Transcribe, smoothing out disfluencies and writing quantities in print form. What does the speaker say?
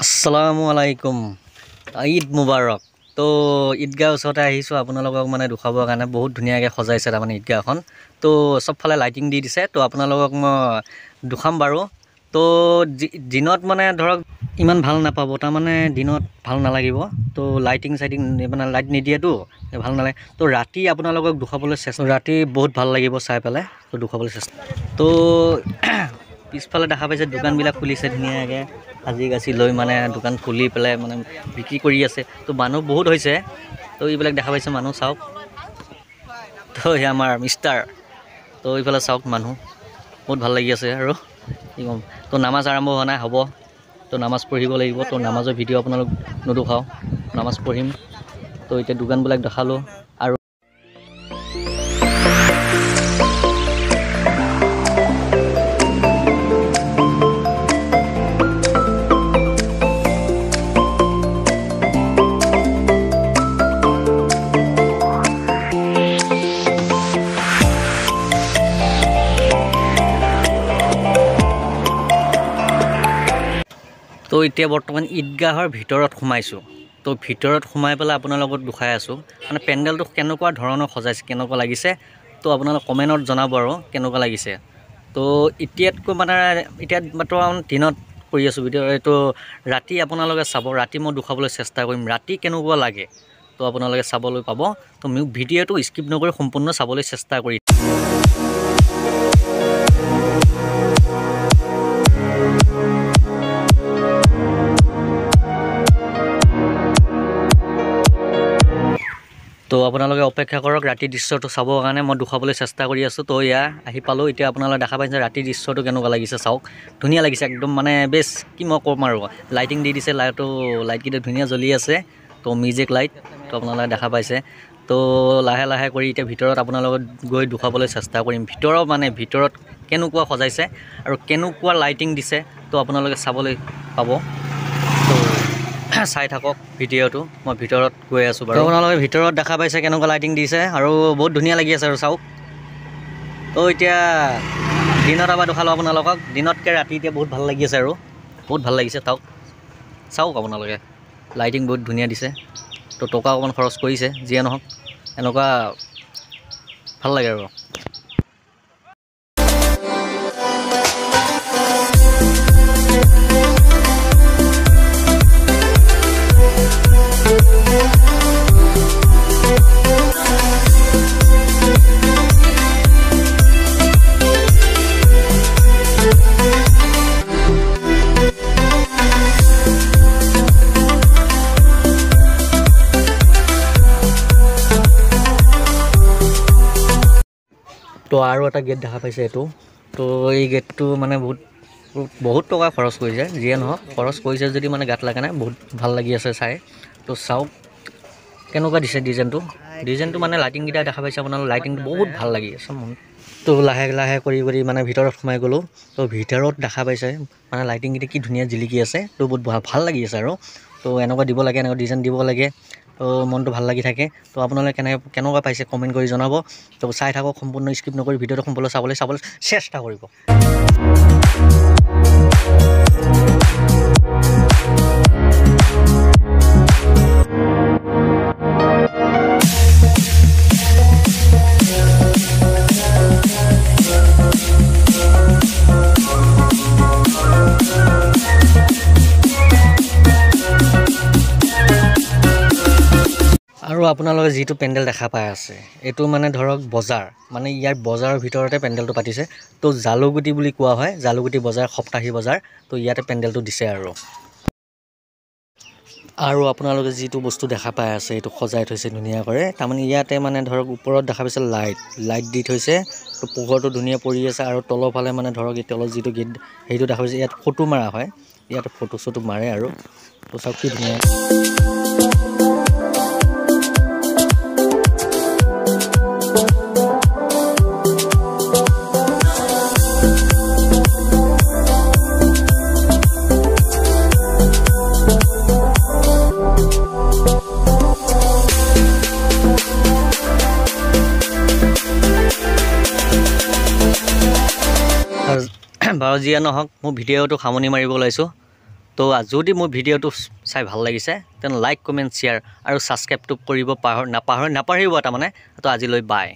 আসসালামুআলাইকুম ঈদ মুবাৰক। তো ঈদগাহ ওচৰতে আহিছোঁ আপোনালোকক মানে দেখুৱাবৰ কাৰণে। বহুত ধুনীয়াকৈ সজাইছে তাৰমানে ঈদগাহখন। তো চবফালে লাইটিং দি দিছে। তো আপোনালোকক মই দেখুৱাম বাৰু। তো দিনত মানে ধৰক ইমান ভাল নাপাব, তাৰমানে দিনত ভাল নালাগিব। তো লাইটিং মানে লাইট নিদিয়েতো ভাল নালাগে। তো ৰাতি আপোনালোকক দেখুৱাবলৈ চেষ্টা, ৰাতি বহুত ভাল লাগিব চাই পেলাই। তো দেখুৱাবলৈ চেষ্টা। তো পিছফালে দেখা পাইছে দোকানবিলাক খুলিছে ধুনীয়াকৈ সাজি কাচি লৈ, মানে দোকান খুলি পেলাই মানে বিক্ৰী কৰি আছে। তো মানুহ বহুত হৈছে। তো এইবিলাক দেখা পাইছে মানুহ, চাওক। তো সেই আমাৰ মিষ্টাৰ। তো এইফালে চাওক মানুহ বহুত ভাল লাগি আছে আৰু কি ক'ম। তো নামাজ আৰম্ভ হোৱা নাই, হ'ব। তো নামাজ পঢ়িব লাগিব। তো নামাজৰ ভিডিঅ' আপোনালোক নেদেখাওঁ, নামাজ পঢ়িম। তো এতিয়া দোকানবিলাক দেখালোঁ আৰু তো এতিয়া বৰ্তমান ঈদগাহৰ ভিতৰত সোমাইছোঁ। তো ভিতৰত সোমাই পেলাই আপোনাৰ লগত দেখাই আছোঁ মানে পেণ্ডেলটো কেনেকুৱা ধৰণৰ সজাইছে, কেনেকুৱা লাগিছে। তো আপোনালোক কমেণ্টত জনাব আৰু কেনেকুৱা লাগিছে। তো এতিয়াতকৈ মানে এতিয়া বৰ্তমান দিনত কৰি আছোঁ ভিডিঅ'। এইটো ৰাতি আপোনালোকে চাব, ৰাতি মই দেখুৱাবলৈ চেষ্টা কৰিম ৰাতি কেনেকুৱা লাগে। তো আপোনালোকে চাবলৈ পাব। তো মোক ভিডিঅ'টো স্কিপ নকৰি সম্পূৰ্ণ চাবলৈ চেষ্টা কৰি। তো আপোনালোকে অপেক্ষা কৰক, ৰাতিৰ দৃশ্যটো চাবৰ কাৰণে মই দেখুৱাবলৈ চেষ্টা কৰি আছোঁ। তো এয়া আহি পালোঁ। এতিয়া আপোনালোকে দেখা পাইছে ৰাতিৰ দৃশ্যটো কেনেকুৱা লাগিছে, চাওক। ধুনীয়া লাগিছে একদম, মানে বেছ কি মই ক'ম আৰু। লাইটিং দি দিছে, লাইটকেইটা ধুনীয়া জ্বলি আছে। তো মিউজিক লাইট, তো আপোনালোকে দেখা পাইছে। তো লাহে লাহে কৰি এতিয়া ভিতৰত আপোনালোকক গৈ দেখুৱাবলৈ চেষ্টা কৰিম। ভিতৰত কেনেকুৱা সজাইছে আৰু কেনেকুৱা লাইটিং দিছে। তো আপোনালোকে চাবলৈ পাব। তো চাই থাকক ভিডিঅ'টো। মই ভিতৰত গৈ আছোঁ বাৰু। আপোনালোকে ভিতৰত দেখা পাইছে কেনেকুৱা লাইটিং দিছে আৰু বহুত ধুনীয়া লাগি আছে আৰু চাওক। তো এতিয়া দিনত এবাৰ দেখালোঁ আপোনালোকক। দিনতকৈ ৰাতি এতিয়া বহুত ভাল লাগি আছে আৰু বহুত ভাল লাগিছে। চাওক আপোনালোকে লাইটিং বহুত ধুনীয়া দিছে। তো টকা অকণমান খৰচ কৰিছে, যিয়ে নহওক এনেকুৱা ভাল লাগে আৰু। তো আৰু এটা গেট দেখা পাইছে এইটো। তো এই গেটটো মানে বহুত টকা খৰচ কৰিছে, যিয়ে নহওক খৰচ কৰিছে যদি মানে গাত লগা নাই, বহুত ভাল লাগি আছে চাই। তো চাওক কেনেকুৱা দিছে ডিজাইনটো মানে লাইটিংকেইটা দেখা পাইছে আপোনালোকে। লাইটিংটো বহুত ভাল লাগি আছে মন। তো লাহে লাহে কৰি মানে ভিতৰত সোমাই গ'লোঁ। তো ভিতৰত দেখা পাইছে মানে লাইটিংকেইটা কি ধুনীয়া জিলিকি আছে। তো বহুত ভাল লাগি আছে আৰু। তো এনেকুৱা দিব লাগে, এনেকুৱা ডিজাইন দিব লাগে। তো মনটো ভাল লাগি থাকে। তো আপোনালোকে কেনেকুৱা পাইছে কমেণ্ট কৰি জনাব। তো চাই থাকক, সম্পূৰ্ণ স্কিপ নকৰি ভিডিঅ'টো সম্পূৰ্ণ চাবলৈ চেষ্টা কৰিব। আৰু আপোনালোকে যিটো পেণ্ডেল দেখা পাই আছে, এইটো মানে ধৰক বজাৰ, মানে ইয়াৰ বজাৰৰ ভিতৰতে পেণ্ডেলটো পাতিছে। তো জালুগুটি বুলি কোৱা হয়, জালুগুটি বজাৰ, সপ্তাহী বজাৰ। তো ইয়াতে পেণ্ডেলটো দিছে আৰু আপোনালোকে যিটো বস্তু দেখা পাই আছে, এইটো সজাই থৈছে ধুনীয়াকৈ। তাৰমানে ইয়াতে মানে ধৰক ওপৰত দেখা পাইছে লাইট দি থৈছে। তো পোহৰটো ধুনীয়া পৰি আছে আৰু তলৰ ফালে মানে ধৰক এই তলত যিটো গেট, সেইটো দেখা পাইছে। ইয়াত ফটো মাৰা হয়, ইয়াতে ফটো চটো মাৰে আৰু। তো চাওক কি ধুনীয়া। বাৰু যিয়ে নহওক মোৰ ভিডিঅ'টো সামৰণি মাৰিব ওলাইছোঁ। তো যদি মোৰ ভিডিঅ'টো চাই ভাল লাগিছে তেনে লাইক কমেণ্ট শ্বেয়াৰ আৰু ছাবস্ক্ৰাইবটো কৰিব নাপাহৰিব তাৰমানে। তো আজিলৈ বাই।